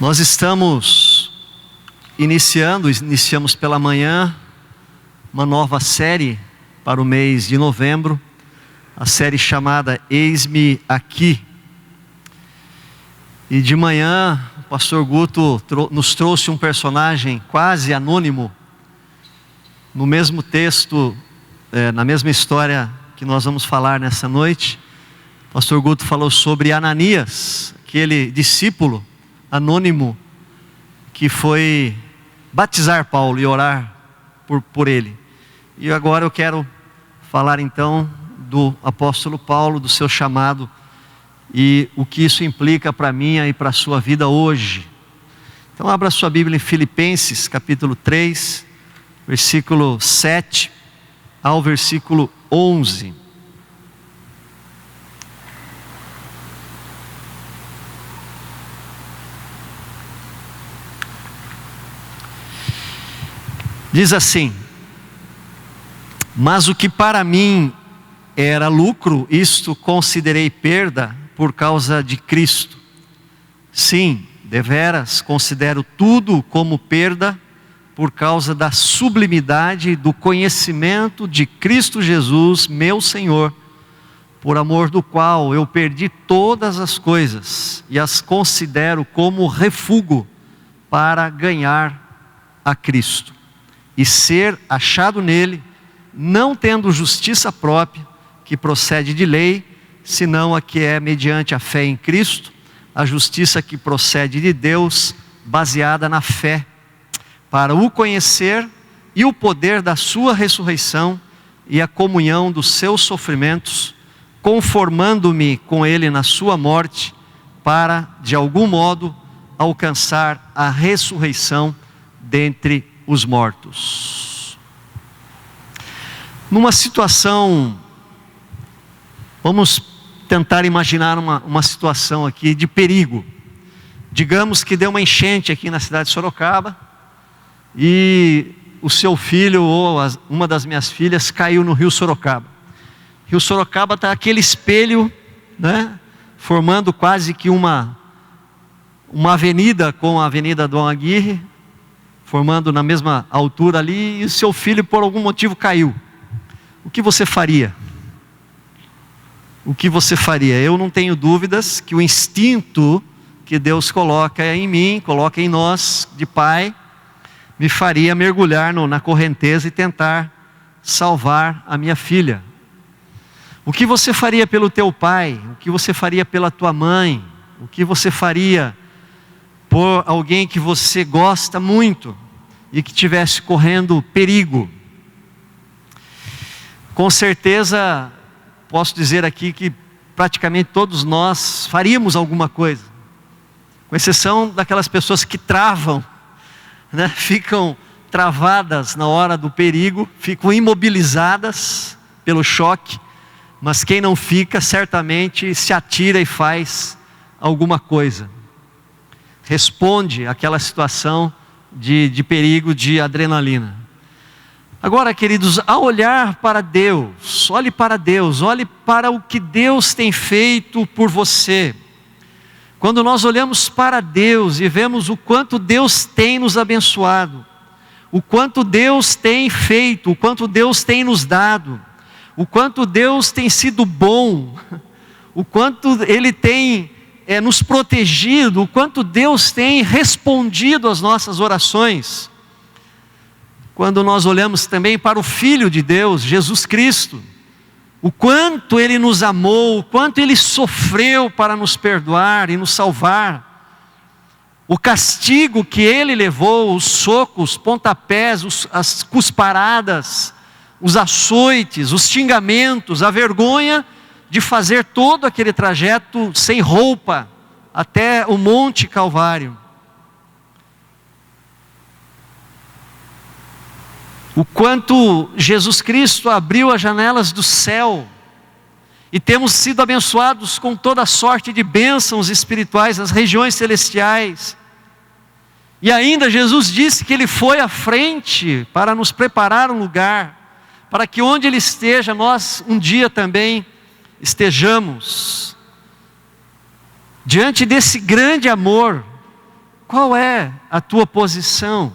Nós iniciamos pela manhã uma nova série para o mês de novembro, a série chamada Eis-me Aqui. E de manhã o pastor Guto nos trouxe um personagem quase anônimo, no mesmo texto, na mesma história que nós vamos falar nessa noite. O pastor Guto falou sobre Ananias, aquele discípulo anônimo que foi batizar Paulo e orar por ele. E agora eu quero falar então do apóstolo Paulo, do seu chamado e o que isso implica para a minha e para a sua vida hoje. Então abra sua Bíblia em Filipenses capítulo 3, versículo 7 ao versículo 11. Diz assim: mas o que para mim era lucro, isto considerei perda por causa de Cristo. Sim, deveras considero tudo como perda por causa da sublimidade do conhecimento de Cristo Jesus, meu Senhor, por amor do qual eu perdi todas as coisas e as considero como refúgio para ganhar a Cristo e ser achado nele, não tendo justiça própria que procede de lei, senão a que é mediante a fé em Cristo, a justiça que procede de Deus, baseada na fé, para o conhecer e o poder da sua ressurreição e a comunhão dos seus sofrimentos, conformando-me com ele na sua morte, para, de algum modo, alcançar a ressurreição dentre os mortos. Numa situação, vamos tentar imaginar uma situação aqui de perigo. Digamos que deu uma enchente aqui na cidade de Sorocaba e o seu filho ou uma das minhas filhas caiu no rio Sorocaba. Rio Sorocaba está aquele espelho, né, formando quase que uma avenida com a Avenida Dom Aguirre, formando na mesma altura ali, e o seu filho por algum motivo caiu. O que você faria? O que você faria? Eu não tenho dúvidas que o instinto que Deus coloca em mim, coloca em nós, de pai, me faria mergulhar na correnteza e tentar salvar a minha filha. O que você faria pelo teu pai? O que você faria pela tua mãe? O que você faria por alguém que você gosta muito e que estivesse correndo perigo? Com certeza, posso dizer aqui que praticamente todos nós faríamos alguma coisa, com exceção daquelas pessoas que travam, né? Ficam travadas na hora do perigo, ficam imobilizadas pelo choque, mas quem não fica, certamente se atira e faz alguma coisa, responde àquela situação de perigo, de adrenalina. Agora, queridos, ao olhar para Deus, olhe para Deus, olhe para o que Deus tem feito por você. Quando nós olhamos para Deus e vemos o quanto Deus tem nos abençoado, o quanto Deus tem feito, o quanto Deus tem nos dado, o quanto Deus tem sido bom, o quanto Ele tem nos protegido, o quanto Deus tem respondido às nossas orações. Quando nós olhamos também para o Filho de Deus, Jesus Cristo, o quanto Ele nos amou, o quanto Ele sofreu para nos perdoar e nos salvar, o castigo que Ele levou, os socos, os pontapés, as cusparadas, os açoites, os xingamentos, a vergonha de fazer todo aquele trajeto sem roupa até o Monte Calvário. O quanto Jesus Cristo abriu as janelas do céu e temos sido abençoados com toda sorte de bênçãos espirituais nas regiões celestiais. E ainda Jesus disse que Ele foi à frente para nos preparar um lugar, para que onde Ele esteja, nós um dia também estejamos. Diante desse grande amor, qual é a tua posição?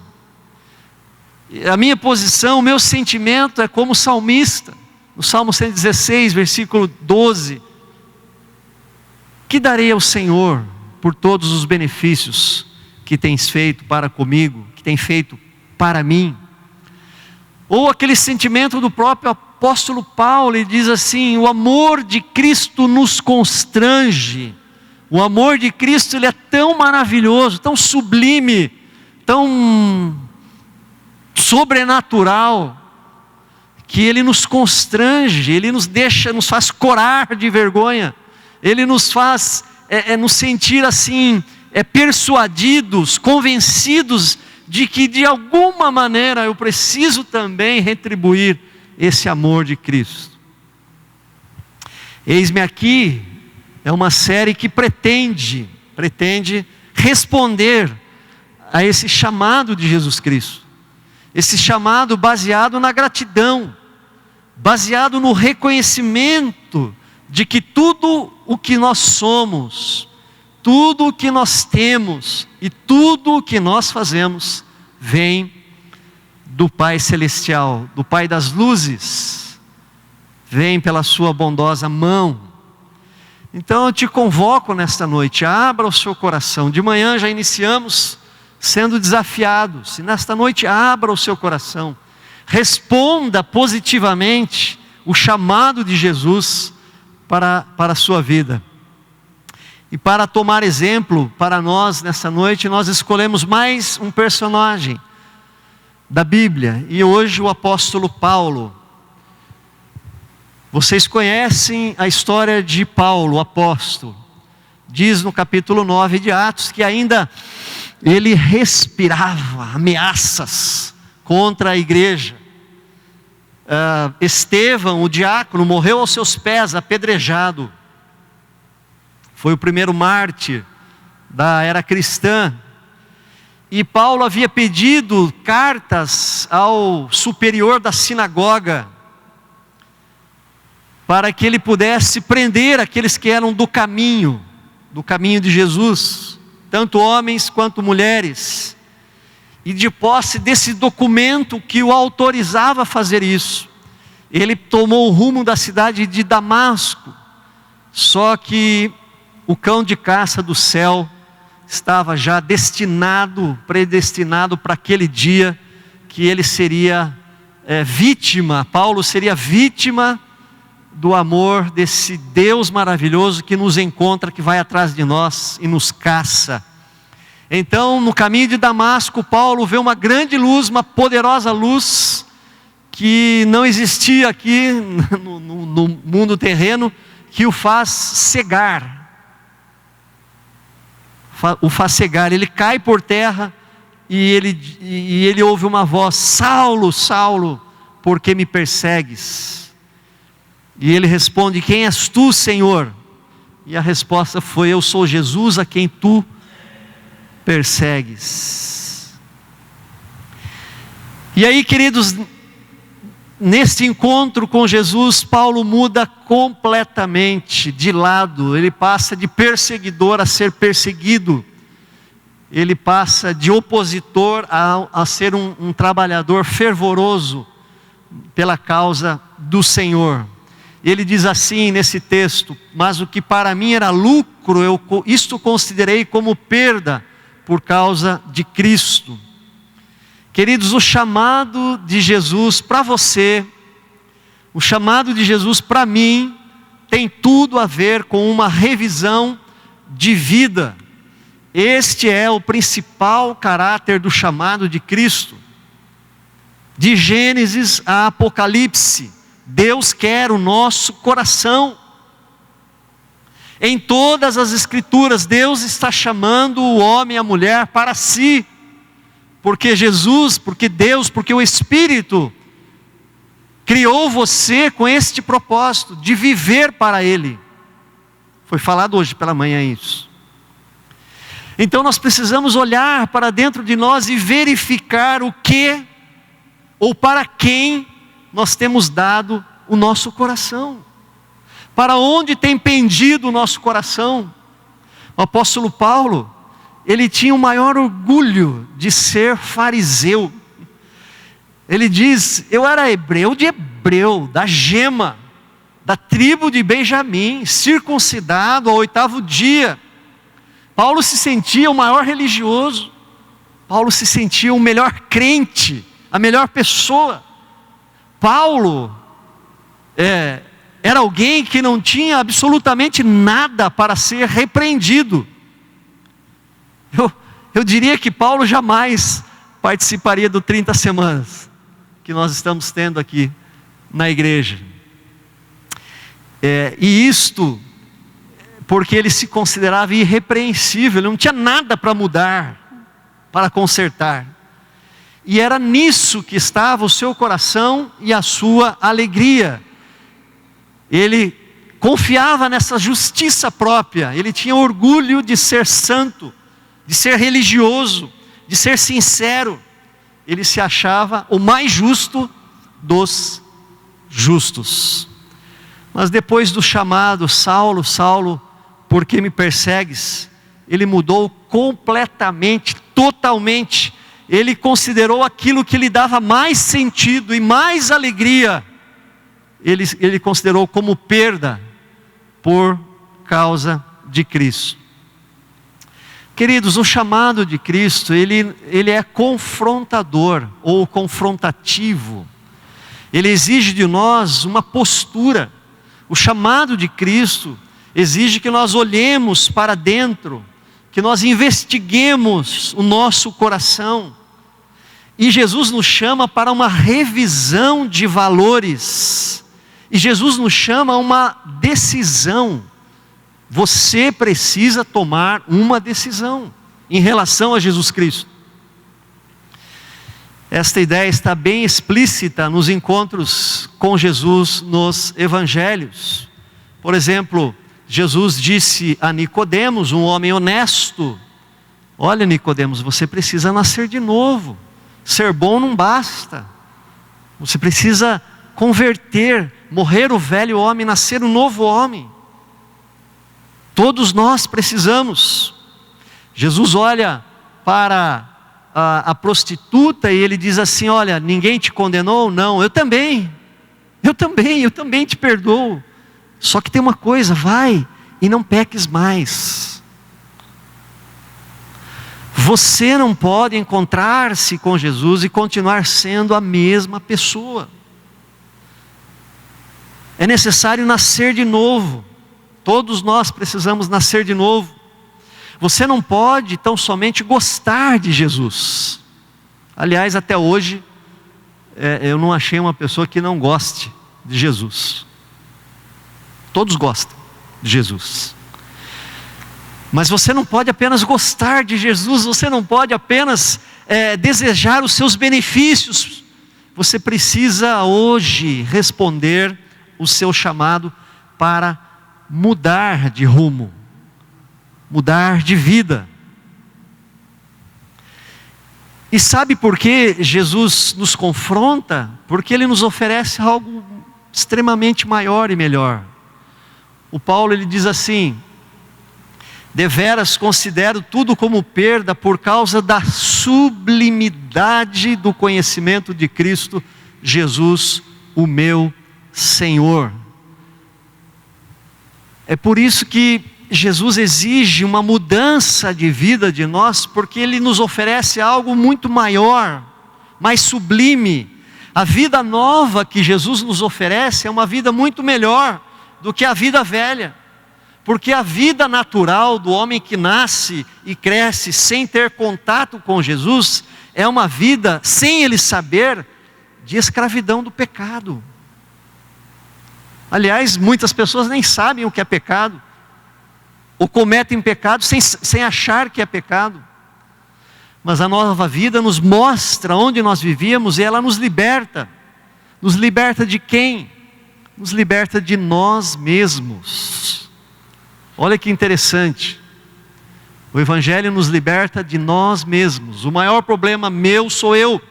A minha posição, o meu sentimento é como salmista, no Salmo 116, versículo 12: que darei ao Senhor por todos os benefícios que tens feito para comigo, que tem feito para mim? Ou aquele sentimento do próprio apóstolo Paulo, ele diz assim: o amor de Cristo nos constrange. O amor de Cristo, ele é tão maravilhoso, tão sublime, tão sobrenatural, que ele nos constrange, ele nos faz corar de vergonha, ele nos faz nos sentir assim, persuadidos, convencidos de que de alguma maneira eu preciso também retribuir esse amor de Cristo. Eis-me aqui é uma série que pretende responder a esse chamado de Jesus Cristo. Esse chamado baseado na gratidão, baseado no reconhecimento de que tudo o que nós somos, tudo o que nós temos e tudo o que nós fazemos vem do Pai Celestial, do Pai das luzes, vem pela sua bondosa mão. Então eu te convoco nesta noite, abra o seu coração. De manhã já iniciamos sendo desafiados, e nesta noite abra o seu coração, responda positivamente o chamado de Jesus para a sua vida. E para tomar exemplo para nós nessa noite, nós escolhemos mais um personagem da Bíblia, e hoje o apóstolo Paulo. Vocês conhecem a história de Paulo, o apóstolo. Diz no capítulo 9 de Atos que ainda ele respirava ameaças contra a igreja. Estevão, o diácono, morreu aos seus pés, apedrejado. Foi o primeiro mártir da era cristã. E Paulo havia pedido cartas ao superior da sinagoga, para que ele pudesse prender aqueles que eram do caminho de Jesus, tanto homens quanto mulheres. E de posse desse documento que o autorizava a fazer isso, ele tomou o rumo da cidade de Damasco. Só que o cão de caça do céu estava já predestinado para aquele dia, que ele seria vítima, Paulo seria vítima do amor desse Deus maravilhoso que nos encontra, que vai atrás de nós e nos caça. Então, no caminho de Damasco, Paulo vê uma grande luz, uma poderosa luz, que não existia aqui no mundo terreno, que o faz cegar. Ele cai por terra e ele ouve uma voz: Saulo, Saulo, por que me persegues? E ele responde: quem és tu, Senhor? E a resposta foi: eu sou Jesus a quem tu persegues. E aí, queridos, neste encontro com Jesus, Paulo muda completamente de lado. Ele passa de perseguidor a ser perseguido. Ele passa de opositor a ser um trabalhador fervoroso pela causa do Senhor. Ele diz assim nesse texto: mas o que para mim era lucro, isto considerei como perda por causa de Cristo. Queridos, o chamado de Jesus para você, o chamado de Jesus para mim, tem tudo a ver com uma revisão de vida. Este é o principal caráter do chamado de Cristo. De Gênesis a Apocalipse, Deus quer o nosso coração. Em todas as escrituras, Deus está chamando o homem e a mulher para si. Porque Jesus, porque Deus, porque o Espírito criou você com este propósito de viver para Ele. Foi falado hoje pela manhã isso. Então nós precisamos olhar para dentro de nós e verificar o que ou para quem nós temos dado o nosso coração. Para onde tem pendido o nosso coração? O apóstolo Paulo, ele tinha o maior orgulho de ser fariseu. Ele diz: eu era hebreu de hebreu, da gema, da tribo de Benjamim, circuncidado ao 8º dia. Paulo se sentia o maior religioso. Paulo se sentia o melhor crente, a melhor pessoa. Paulo era alguém que não tinha absolutamente nada para ser repreendido. Eu diria que Paulo jamais participaria do 30 semanas que nós estamos tendo aqui na igreja. E isto porque ele se considerava irrepreensível, ele não tinha nada para mudar, para consertar. E era nisso que estava o seu coração e a sua alegria. Ele confiava nessa justiça própria, ele tinha orgulho de ser santo, de ser religioso, de ser sincero. Ele se achava o mais justo dos justos. Mas depois do chamado: Saulo, Saulo, por que me persegues? Ele mudou completamente, totalmente. Ele considerou aquilo que lhe dava mais sentido e mais alegria, ele considerou como perda por causa de Cristo. Queridos, o chamado de Cristo, ele é confrontador ou confrontativo. Ele exige de nós uma postura. O chamado de Cristo exige que nós olhemos para dentro, que nós investiguemos o nosso coração. E Jesus nos chama para uma revisão de valores. E Jesus nos chama a uma decisão. Você precisa tomar uma decisão em relação a Jesus Cristo. Esta ideia está bem explícita nos encontros com Jesus nos evangelhos. Por exemplo, Jesus disse a Nicodemos, um homem honesto: olha, Nicodemos, você precisa nascer de novo. Ser bom não basta. Você precisa converter, morrer o velho homem, nascer um novo homem. Todos nós precisamos. Jesus olha para a prostituta e ele diz assim: olha, ninguém te condenou? Não, eu também te perdoo. Só que tem uma coisa: vai e não peques mais. Você não pode encontrar-se com Jesus e continuar sendo a mesma pessoa. É necessário nascer de novo. Todos nós precisamos nascer de novo. Você não pode tão somente gostar de Jesus. Aliás, até hoje, eu não achei uma pessoa que não goste de Jesus. Todos gostam de Jesus. Mas você não pode apenas gostar de Jesus, você não pode apenas desejar os seus benefícios. Você precisa hoje responder o seu chamado para mudar de rumo, mudar de vida. E sabe por que Jesus nos confronta? Porque Ele nos oferece algo extremamente maior e melhor. O Paulo, ele diz assim: deveras considero tudo como perda por causa da sublimidade do conhecimento de Cristo Jesus, o meu Senhor. É por isso que Jesus exige uma mudança de vida de nós, porque Ele nos oferece algo muito maior, mais sublime. A vida nova que Jesus nos oferece é uma vida muito melhor do que a vida velha. Porque a vida natural do homem que nasce e cresce sem ter contato com Jesus é uma vida, sem ele saber, de escravidão do pecado. Aliás, muitas pessoas nem sabem o que é pecado, ou cometem pecado sem achar que é pecado. Mas a nova vida nos mostra onde nós vivíamos e ela nos liberta. Nos liberta de quem? Nos liberta de nós mesmos. Olha que interessante. O Evangelho nos liberta de nós mesmos. O maior problema meu sou eu.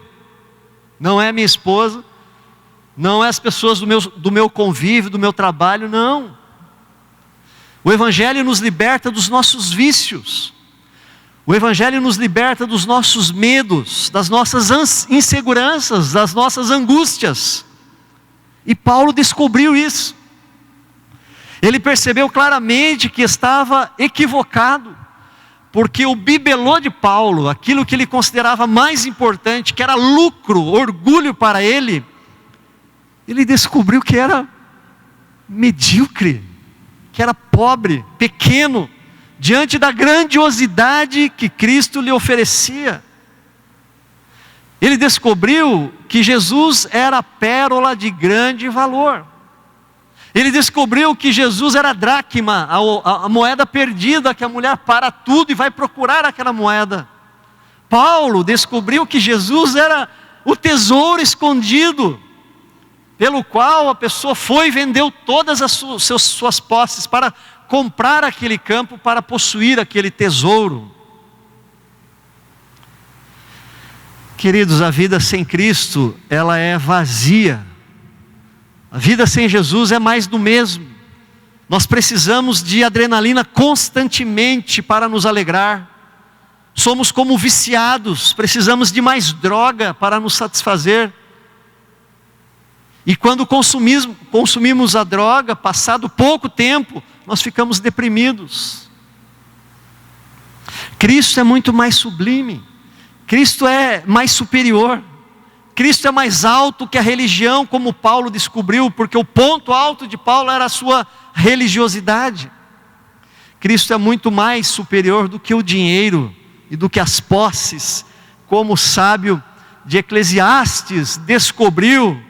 Não é minha esposa, não é as pessoas do meu convívio, do meu trabalho, não. O Evangelho nos liberta dos nossos vícios. O Evangelho nos liberta dos nossos medos, das nossas inseguranças, das nossas angústias. E Paulo descobriu isso. Ele percebeu claramente que estava equivocado, porque o bibelô de Paulo, aquilo que ele considerava mais importante, que era lucro, orgulho para ele, ele descobriu que era medíocre, que era pobre, pequeno, diante da grandiosidade que Cristo lhe oferecia. Ele descobriu que Jesus era pérola de grande valor. Ele descobriu que Jesus era a dracma, a moeda perdida, que a mulher para tudo e vai procurar aquela moeda. Paulo descobriu que Jesus era o tesouro escondido, pelo qual a pessoa foi e vendeu todas as suas posses para comprar aquele campo, para possuir aquele tesouro. Queridos, a vida sem Cristo, ela é vazia. A vida sem Jesus é mais do mesmo. Nós precisamos de adrenalina constantemente para nos alegrar. Somos como viciados, precisamos de mais droga para nos satisfazer. E quando consumimos a droga, passado pouco tempo, nós ficamos deprimidos. Cristo é muito mais sublime. Cristo é mais superior. Cristo é mais alto que a religião, como Paulo descobriu, porque o ponto alto de Paulo era a sua religiosidade. Cristo é muito mais superior do que o dinheiro e do que as posses, como o sábio de Eclesiastes descobriu,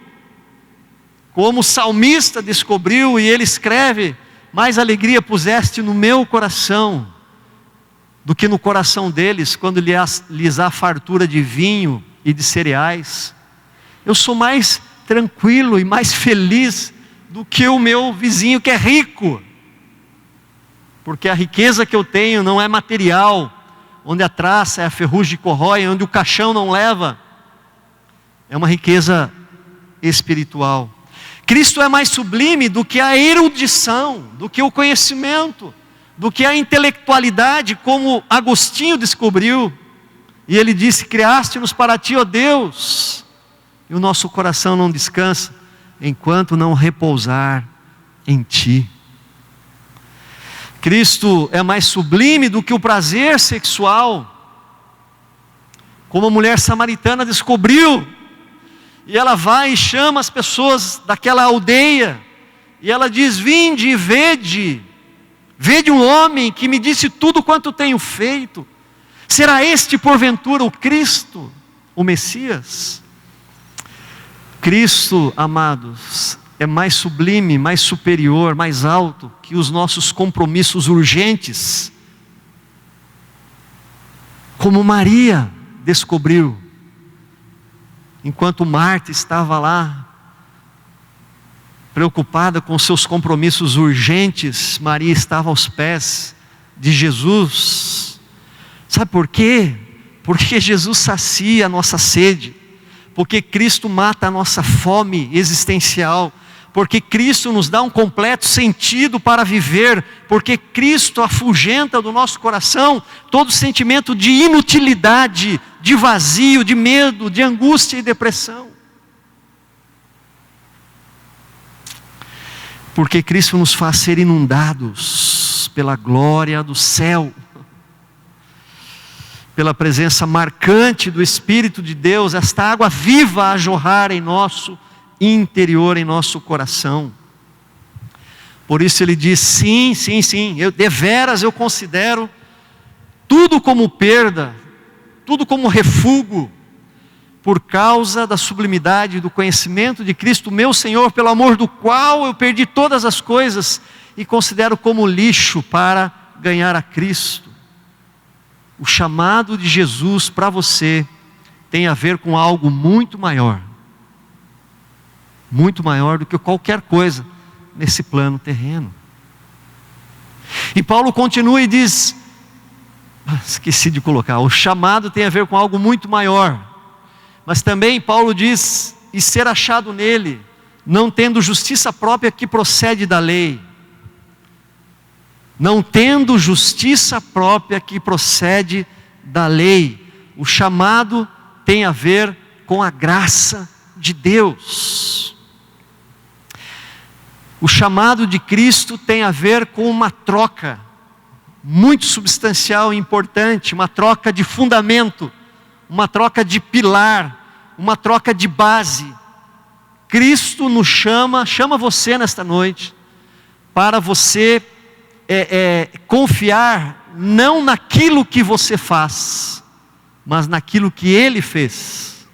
como o salmista descobriu, e ele escreve: mais alegria puseste no meu coração do que no coração deles, quando lhes há fartura de vinho e de cereais. Eu sou mais tranquilo e mais feliz do que o meu vizinho que é rico, porque a riqueza que eu tenho não é material, onde a traça é a ferrugem corrói, onde o caixão não leva. É uma riqueza espiritual. Cristo é mais sublime do que a erudição, do que o conhecimento, do que a intelectualidade, como Agostinho descobriu. E ele disse: criaste-nos para ti, ó Deus, e o nosso coração não descansa enquanto não repousar em ti. Cristo é mais sublime do que o prazer sexual, como a mulher samaritana descobriu. E ela vai e chama as pessoas daquela aldeia, e ela diz: vinde e vede um homem que me disse tudo quanto tenho feito. Será este porventura o Cristo, o Messias? Cristo, amados, é mais sublime, mais superior, mais alto que os nossos compromissos urgentes, como Maria descobriu. Enquanto Marta estava lá, preocupada com seus compromissos urgentes, Maria estava aos pés de Jesus. Sabe por quê? Porque Jesus sacia a nossa sede, porque Cristo mata a nossa fome existencial, porque Cristo nos dá um completo sentido para viver, porque Cristo afugenta do nosso coração todo sentimento de inutilidade, de vazio, de medo, de angústia e depressão. Porque Cristo nos faz ser inundados pela glória do céu, pela presença marcante do Espírito de Deus, esta água viva a jorrar em nosso interior, em nosso coração. Por isso ele diz: sim, deveras eu considero tudo como perda, tudo como refúgio, por causa da sublimidade do conhecimento de Cristo meu Senhor, pelo amor do qual eu perdi todas as coisas e considero como lixo para ganhar a Cristo. O chamado de Jesus para você tem a ver com algo muito maior do que qualquer coisa nesse plano terreno. E Paulo continua e diz, esqueci de colocar, o chamado tem a ver com algo muito maior, mas também Paulo diz: e ser achado nele, não tendo justiça própria que procede da lei, não tendo justiça própria que procede da lei. O chamado tem a ver com a graça de Deus. O chamado de Cristo tem a ver com uma troca muito substancial e importante, uma troca de fundamento, uma troca de pilar, uma troca de base. Cristo nos chama você nesta noite, para você confiar não naquilo que você faz, mas naquilo que Ele fez.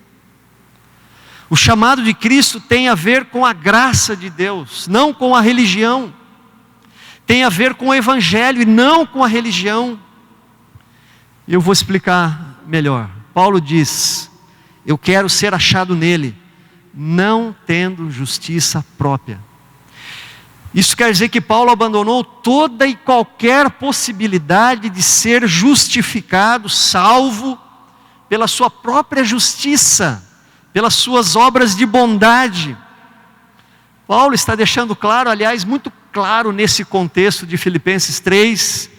O chamado de Cristo tem a ver com a graça de Deus, não com a religião. Tem a ver com o Evangelho e não com a religião. Eu vou explicar melhor. Paulo diz: eu quero ser achado nele, não tendo justiça própria. Isso quer dizer que Paulo abandonou toda e qualquer possibilidade de ser justificado, salvo, pela sua própria justiça, pelas suas obras de bondade. Paulo está deixando claro, aliás, muito claro nesse contexto de Filipenses 3,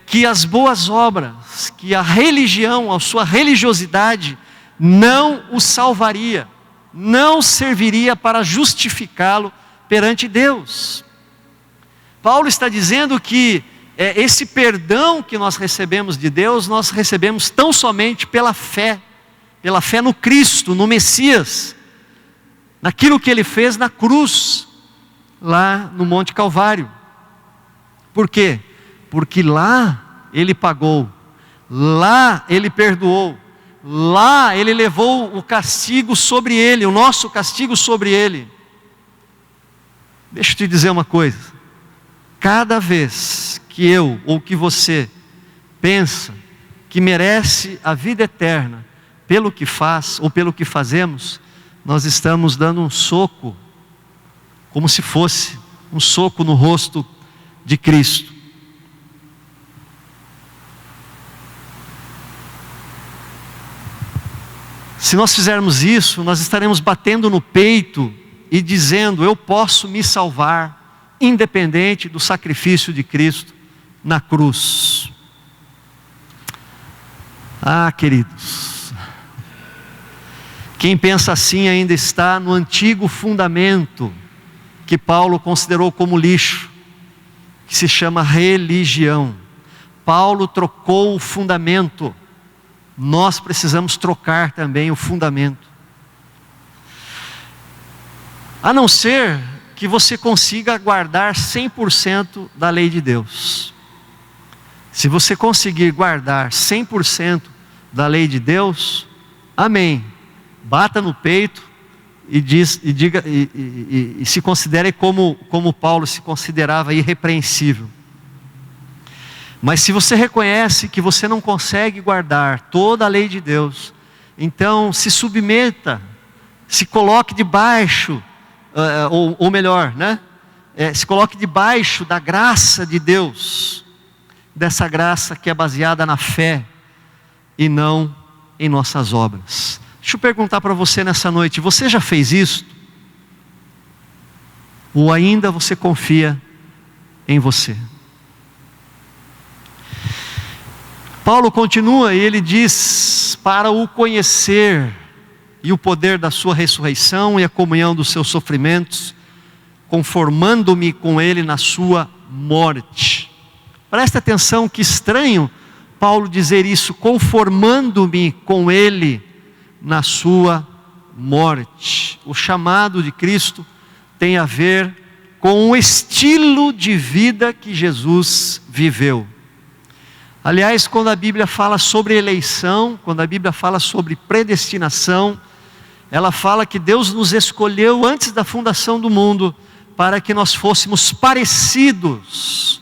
que as boas obras, que a religião, a sua religiosidade, não o salvaria, não serviria para justificá-lo perante Deus. Paulo está dizendo que esse perdão que nós recebemos de Deus, nós recebemos tão somente pela fé no Cristo, no Messias, naquilo que Ele fez na cruz, lá no Monte Calvário. Por quê? Porque lá Ele pagou, lá Ele perdoou, lá Ele levou o castigo sobre Ele, o nosso castigo sobre Ele. Deixa eu te dizer uma coisa: cada vez que eu ou que você pensa que merece a vida eterna pelo que faz ou pelo que fazemos, nós estamos dando um soco, como se fosse um soco no rosto de Cristo. Se nós fizermos isso, nós estaremos batendo no peito e dizendo: eu posso me salvar, independente do sacrifício de Cristo na cruz. Ah, queridos, quem pensa assim ainda está no antigo fundamento que Paulo considerou como lixo, que se chama religião. Paulo trocou o fundamento, nós precisamos trocar também o fundamento. A não ser que você consiga guardar 100% da lei de Deus. Se você conseguir guardar 100% da lei de Deus, amém. Bata no peito e diga e se considere como Paulo se considerava, irrepreensível. Mas se você reconhece que você não consegue guardar toda a lei de Deus, então se submeta, se coloque debaixo, ou melhor, se coloque debaixo da graça de Deus, dessa graça que é baseada na fé e não em nossas obras. Deixa eu perguntar para você nessa noite: você já fez isso? Ou ainda você confia em você? Paulo continua e ele diz: para o conhecer e o poder da sua ressurreição e a comunhão dos seus sofrimentos, conformando-me com ele na sua morte. Presta atenção, que estranho Paulo dizer isso, conformando-me com ele na sua morte. O chamado de Cristo tem a ver com o estilo de vida que Jesus viveu. Aliás, quando a Bíblia fala sobre eleição, quando a Bíblia fala sobre predestinação, ela fala que Deus nos escolheu antes da fundação do mundo, para que nós fôssemos parecidos,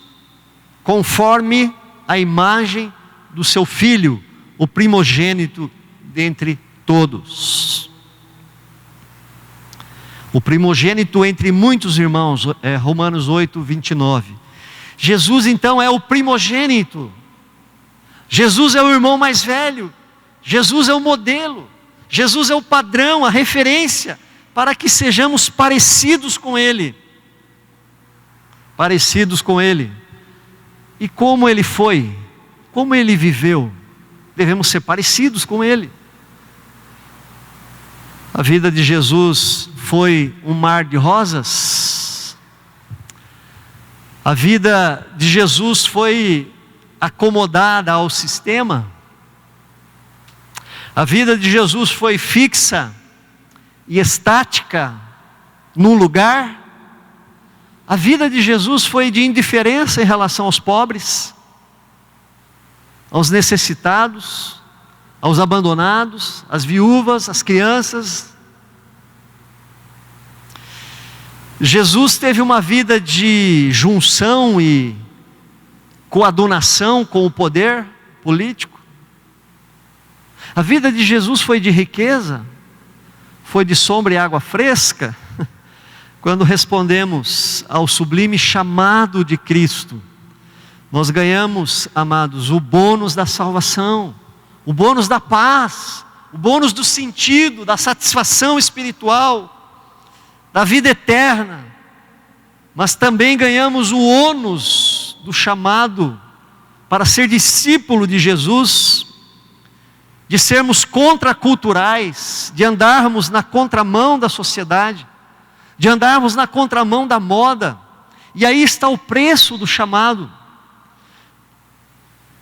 conforme a imagem do seu Filho, o primogênito dentre todos. O primogênito entre muitos irmãos, Romanos 8, 29. Jesus então é o primogênito. Jesus é o irmão mais velho. Jesus é o modelo. Jesus é o padrão, a referência, para que sejamos parecidos com Ele. Parecidos com Ele. E como Ele foi? Como Ele viveu? devemos ser parecidos com Ele. A vida de Jesus foi um mar de rosas? A vida de Jesus foi acomodada ao sistema? A vida de Jesus foi fixa e estática num lugar? A vida de Jesus foi de indiferença em relação aos pobres, aos necessitados, aos abandonados, às viúvas, às crianças? Jesus teve uma vida de junção e coadunação com o poder político? A vida de Jesus foi de riqueza? Foi de sombra e água fresca? Quando respondemos ao sublime chamado de Cristo, nós ganhamos, amados, o bônus da salvação, o bônus da paz, o bônus do sentido, da satisfação espiritual, da vida eterna. Mas também ganhamos o ônus do chamado para ser discípulo de Jesus, de sermos contraculturais, de andarmos na contramão da sociedade, de andarmos na contramão da moda. E aí está o preço do chamado.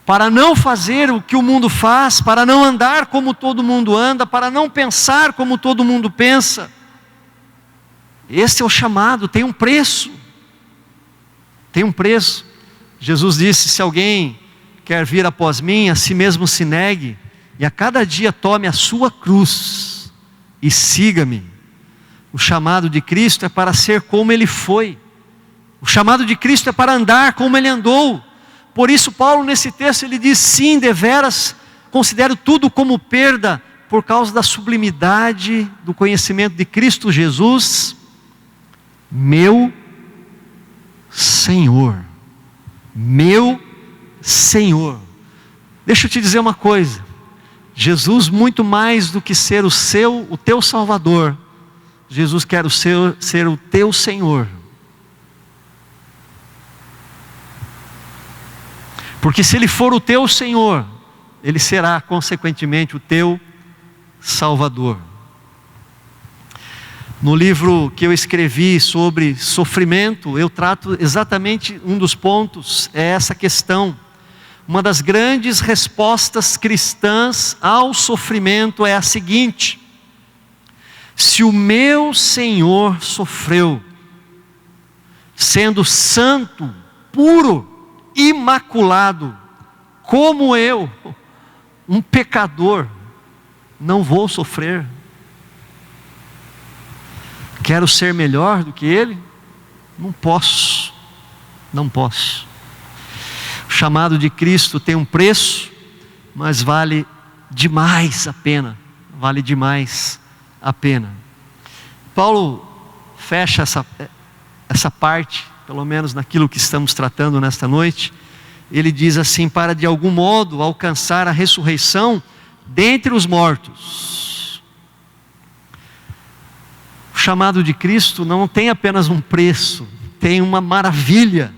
Para não fazer o que o mundo faz, para não andar como todo mundo anda, para não pensar como todo mundo pensa. Esse é o chamado, tem um preço. Tem um preço. Jesus disse: se alguém quer vir após mim, a si mesmo se negue, e a cada dia tome a sua cruz e siga-me. O chamado de Cristo é para ser como Ele foi. O chamado de Cristo é para andar como Ele andou. Por isso Paulo nesse texto ele diz: sim, deveras considero tudo como perda, por causa da sublimidade do conhecimento de Cristo Jesus, meu Senhor. Meu Senhor. Deixa eu te dizer uma coisa: Jesus, muito mais do que ser o teu Salvador, Jesus quer ser o teu Senhor. Porque se Ele for o teu Senhor, Ele será consequentemente o teu Salvador. No livro que eu escrevi sobre sofrimento, eu trato exatamente um dos pontos, é essa questão. Uma das grandes respostas cristãs ao sofrimento é a seguinte: se o meu Senhor sofreu, sendo santo, puro, imaculado, como eu, um pecador, não vou sofrer? Quero ser melhor do que Ele? Não posso, não posso. O chamado de Cristo tem um preço, mas vale demais a pena, vale demais a pena. Paulo fecha essa parte, pelo menos naquilo que estamos tratando nesta noite. Ele diz assim: para de algum modo alcançar a ressurreição dentre os mortos. O chamado de Cristo não tem apenas um preço, tem uma maravilha,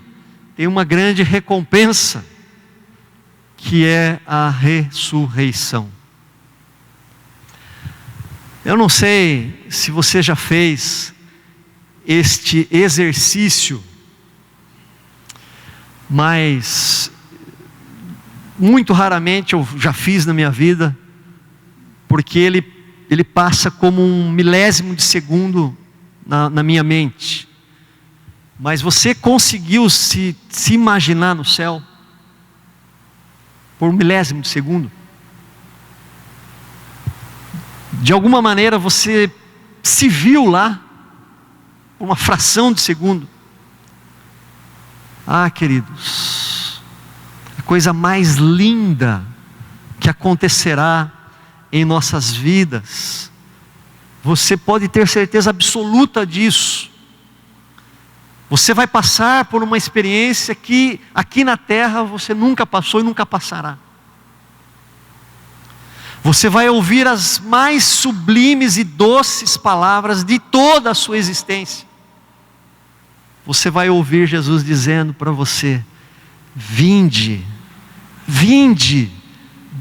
tem uma grande recompensa, que é a ressurreição. Eu não sei se você já fez este exercício, mas muito raramente eu já fiz na minha vida, porque ele passa como um milésimo de segundo na minha mente. Mas você conseguiu se imaginar no céu por um milésimo de segundo? De alguma maneira você se viu lá por uma fração de segundo? Ah, queridos, a coisa mais linda que acontecerá em nossas vidas, você pode ter certeza absoluta disso. Você vai passar por uma experiência que aqui na terra você nunca passou e nunca passará. Você vai ouvir as mais sublimes e doces palavras de toda a sua existência. Você vai ouvir Jesus dizendo para você: vinde, vinde,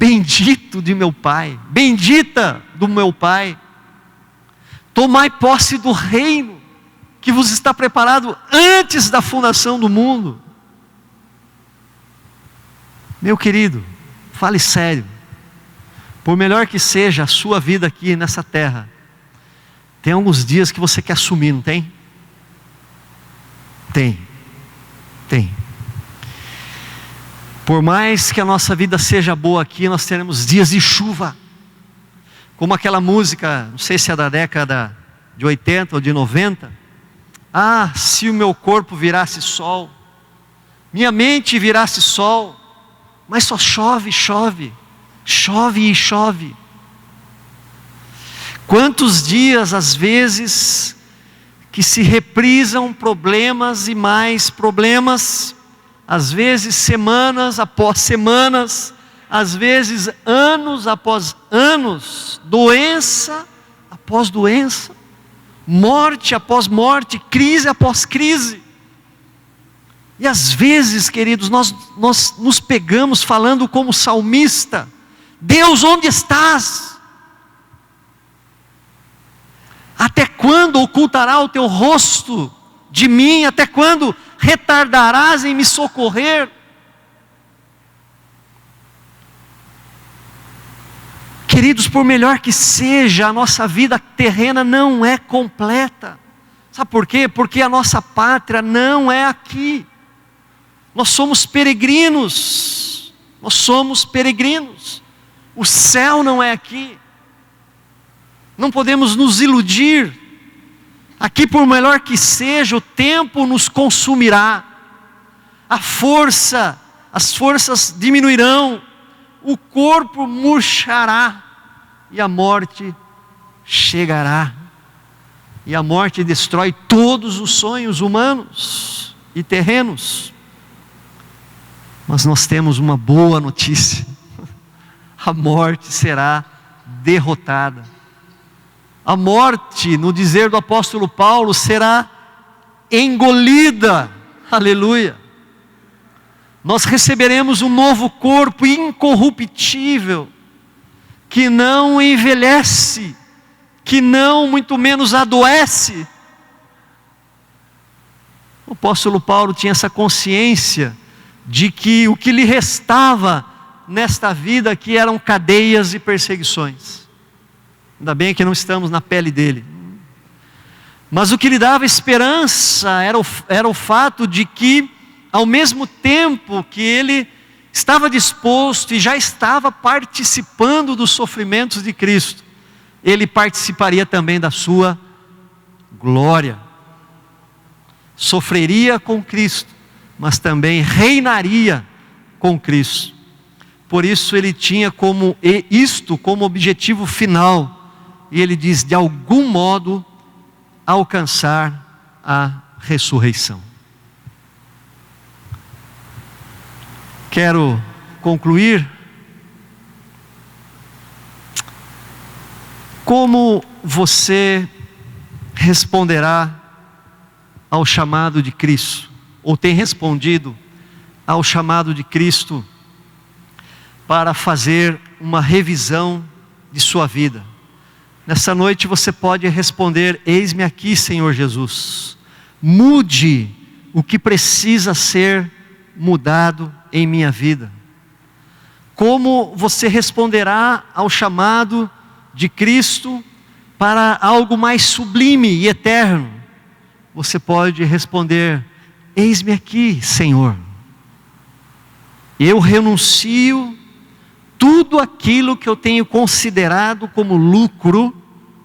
bendito de meu Pai, bendita do meu Pai. Tomai posse do reino que vos está preparado antes da fundação do mundo. Meu querido, fale sério. Por melhor que seja a sua vida aqui nessa terra, tem alguns dias que você quer sumir, não tem? Tem. Por mais que a nossa vida seja boa aqui, nós teremos dias de chuva. Como aquela música, não sei se é da década de 80 ou de 90. Ah, se o meu corpo virasse sol, minha mente virasse sol, mas só chove e chove. Quantos dias, às vezes, que se reprisam problemas e mais problemas, às vezes semanas após semanas, às vezes anos após anos, doença após doença, morte após morte, crise após crise. E às vezes, queridos, nós nos pegamos falando como salmista: Deus, onde estás? Até quando ocultará o teu rosto de mim? Até quando retardarás em me socorrer? Queridos, por melhor que seja, a nossa vida terrena não é completa. Sabe por quê? Porque a nossa pátria não é aqui. Nós somos peregrinos. O céu não é aqui. Não podemos nos iludir. Aqui, por melhor que seja, o tempo nos consumirá. As forças diminuirão. O corpo murchará. E a morte chegará. E a morte destrói todos os sonhos humanos e terrenos. Mas nós temos uma boa notícia: a morte será derrotada. A morte, no dizer do apóstolo Paulo, será engolida. Aleluia. Nós receberemos um novo corpo incorruptível, que não envelhece, que não muito menos adoece. O apóstolo Paulo tinha essa consciência de que o que lhe restava nesta vida aqui eram cadeias e perseguições. Ainda bem que não estamos na pele dele. Mas o que lhe dava esperança era o fato de que, ao mesmo tempo que ele estava disposto e já estava participando dos sofrimentos de Cristo, ele participaria também da sua glória. Sofreria com Cristo, mas também reinaria com Cristo. Por isso ele tinha isto como objetivo final. E ele diz: de algum modo alcançar a ressurreição. Quero concluir. Como você responderá ao chamado de Cristo? Ou tem respondido ao chamado de Cristo para fazer uma revisão de sua vida? Nessa noite você pode responder: eis-me aqui, Senhor Jesus. Mude o que precisa ser mudado em minha vida. Como você responderá ao chamado de Cristo para algo mais sublime e eterno? Você pode responder: eis-me aqui, Senhor. Eu renuncio tudo aquilo que eu tenho considerado como lucro,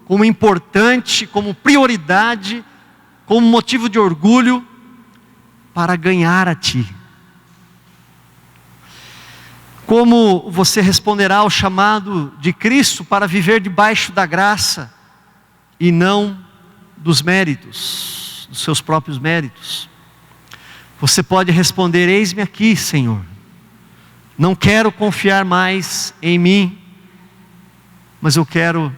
como importante, como prioridade, como motivo de orgulho, para ganhar a Ti. Como você responderá ao chamado de Cristo para viver debaixo da graça e não dos méritos, dos seus próprios méritos? Você pode responder: eis-me aqui, Senhor. Não quero confiar mais em mim, mas eu quero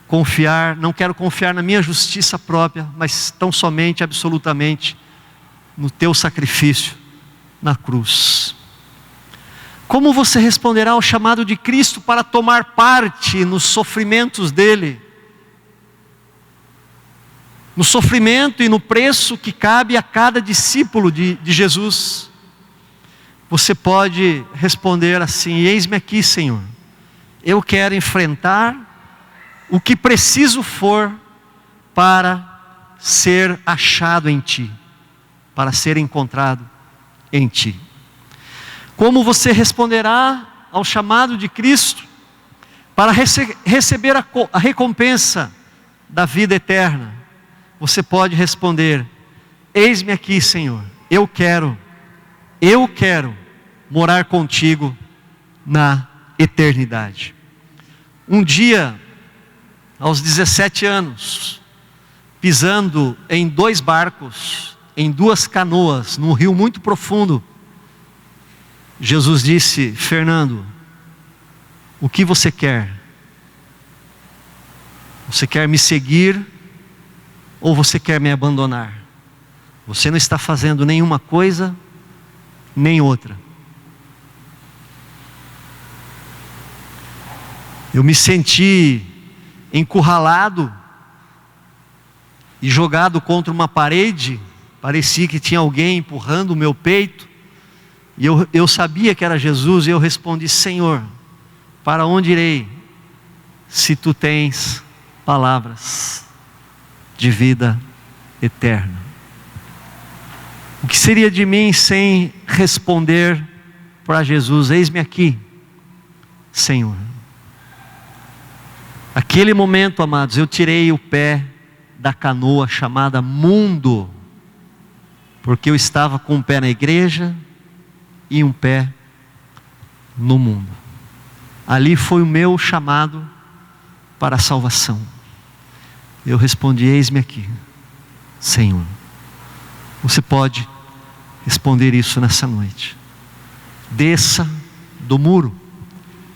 confiar, não quero confiar na minha justiça própria, mas tão somente, absolutamente, no Teu sacrifício na cruz. Como você responderá ao chamado de Cristo para tomar parte nos sofrimentos dele? No sofrimento e no preço que cabe a cada discípulo de Jesus. Você pode responder assim: eis-me aqui, Senhor. Eu quero enfrentar o que preciso for para ser achado em Ti, para ser encontrado em Ti. Como você responderá ao chamado de Cristo para receber a recompensa da vida eterna? Você pode responder: eis-me aqui, Senhor, eu quero morar contigo na eternidade. Um dia, aos 17 anos, pisando em 2 barcos, em 2 canoas, num rio muito profundo, Jesus disse: Fernando, o que você quer? Você quer me seguir ou você quer me abandonar? Você não está fazendo nenhuma coisa nem outra. Eu me senti encurralado e jogado contra uma parede. Parecia que tinha alguém empurrando o meu peito. E eu sabia que era Jesus, e eu respondi: Senhor, para onde irei, se Tu tens palavras de vida eterna? O que seria de mim sem responder para Jesus: eis-me aqui, Senhor? Aquele momento, amados, eu tirei o pé da canoa chamada mundo, porque eu estava com um pé na igreja e um pé no mundo. Ali foi o meu chamado para a salvação. Eu respondi: eis-me aqui, Senhor. Você pode responder isso nessa noite. Desça do muro,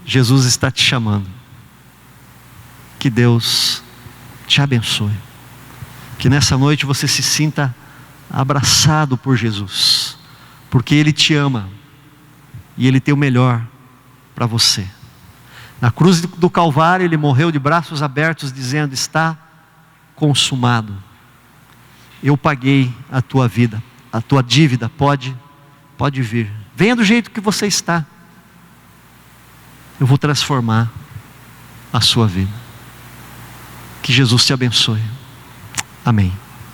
Jesus está te chamando. Que Deus te abençoe. Que nessa noite você se sinta abraçado por Jesus, porque Ele te ama e Ele tem o melhor para você. Na cruz do Calvário Ele morreu de braços abertos, dizendo: está consumado. Eu paguei a tua vida, a tua dívida, pode vir. Venha do jeito que você está. Eu vou transformar a sua vida. Que Jesus te abençoe. Amém.